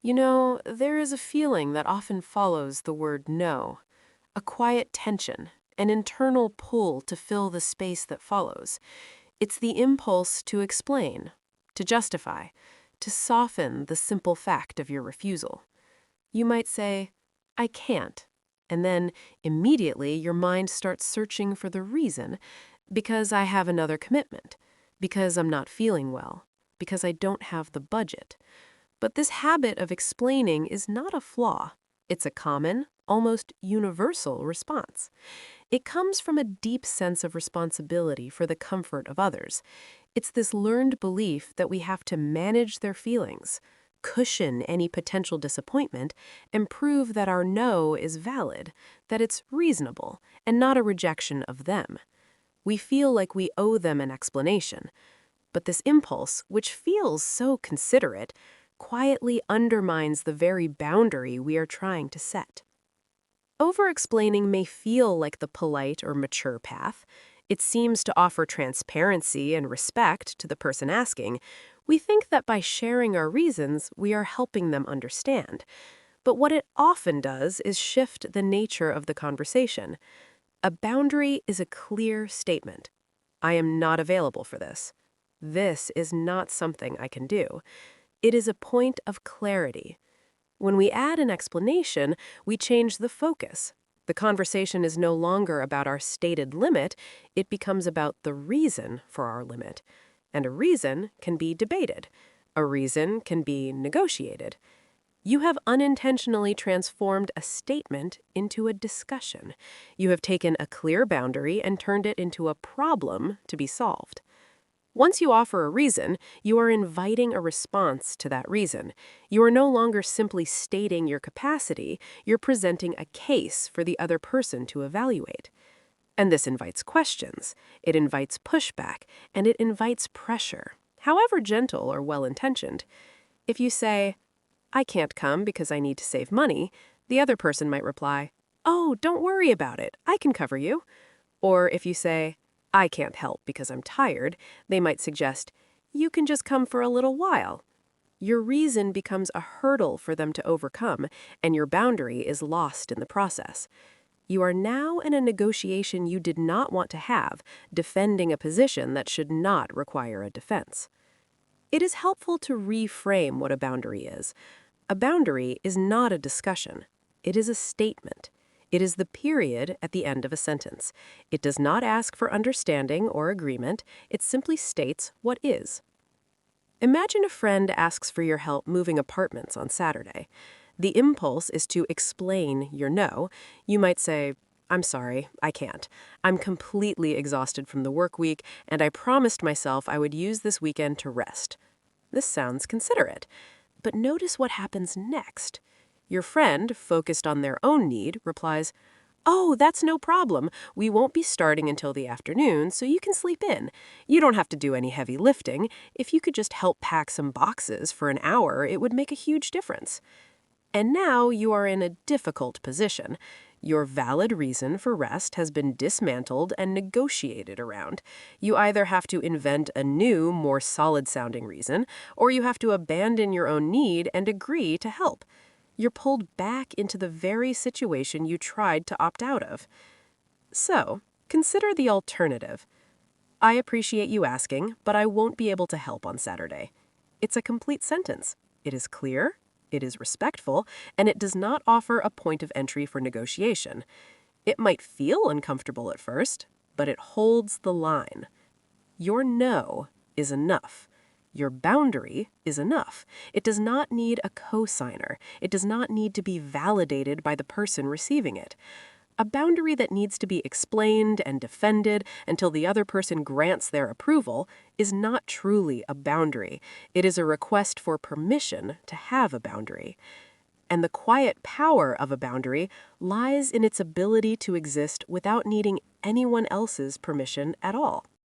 There is a feeling that often follows the word no, a quiet tension, an internal pull to fill the space that follows. It's the impulse to explain, to justify, to soften the simple fact of your refusal. You might say, I can't, and then immediately your mind starts searching for the reason, because I have another commitment, because I'm not feeling well, because I don't have the budget. But this habit of explaining is not a flaw. It's a common, almost universal response. It comes from a deep sense of responsibility for the comfort of others. It's this learned belief that we have to manage their feelings, cushion any potential disappointment, and prove that our no is valid, that it's reasonable, and not a rejection of them. We feel like we owe them an explanation. But this impulse, which feels so considerate, quietly undermines the very boundary we are trying to set. Over-explaining may feel like the polite or mature path. It seems to offer transparency and respect to the person asking. We think that by sharing our reasons, we are helping them understand. But what it often does is shift the nature of the conversation. A boundary is a clear statement. I am not available for this. This is not something I can do. It is a point of clarity. When we add an explanation, we change the focus. The conversation is no longer about our stated limit, it becomes about the reason for our limit. And a reason can be debated. A reason can be negotiated. You have unintentionally transformed a statement into a discussion. You have taken a clear boundary and turned it into a problem to be solved. Once you offer a reason, you are inviting a response to that reason. You are no longer simply stating your capacity, you're presenting a case for the other person to evaluate. And this invites questions, it invites pushback, and it invites pressure, however gentle or well-intentioned. If you say, I can't come because I need to save money, the other person might reply, oh, don't worry about it, I can cover you. Or if you say, I can't help because I'm tired, they might suggest, you can just come for a little while. Your reason becomes a hurdle for them to overcome, and your boundary is lost in the process. You are now in a negotiation you did not want to have, defending a position that should not require a defense. It is helpful to reframe what a boundary is. A boundary is not a discussion. It is a statement. It is the period at the end of a sentence. It does not ask for understanding or agreement. It simply states what is. Imagine a friend asks for your help moving apartments on Saturday. The impulse is to explain your no. You might say, I'm sorry, I can't. I'm completely exhausted from the work week, and I promised myself I would use this weekend to rest. This sounds considerate. But notice what happens next. Your friend, focused on their own need, replies, oh, that's no problem. We won't be starting until the afternoon, so you can sleep in. You don't have to do any heavy lifting. If you could just help pack some boxes for an hour, it would make a huge difference. And now you are in a difficult position. Your valid reason for rest has been dismantled and negotiated around. You either have to invent a new, more solid-sounding reason, or you have to abandon your own need and agree to help. You're pulled back into the very situation you tried to opt out of. So, consider the alternative. I appreciate you asking, but I won't be able to help on Saturday. It's a complete sentence. It is clear, it is respectful, and it does not offer a point of entry for negotiation. It might feel uncomfortable at first, but it holds the line. Your no is enough. Your boundary is enough. It does not need a cosigner. It does not need to be validated by the person receiving it. A boundary that needs to be explained and defended until the other person grants their approval is not truly a boundary. It is a request for permission to have a boundary. And the quiet power of a boundary lies in its ability to exist without needing anyone else's permission at all.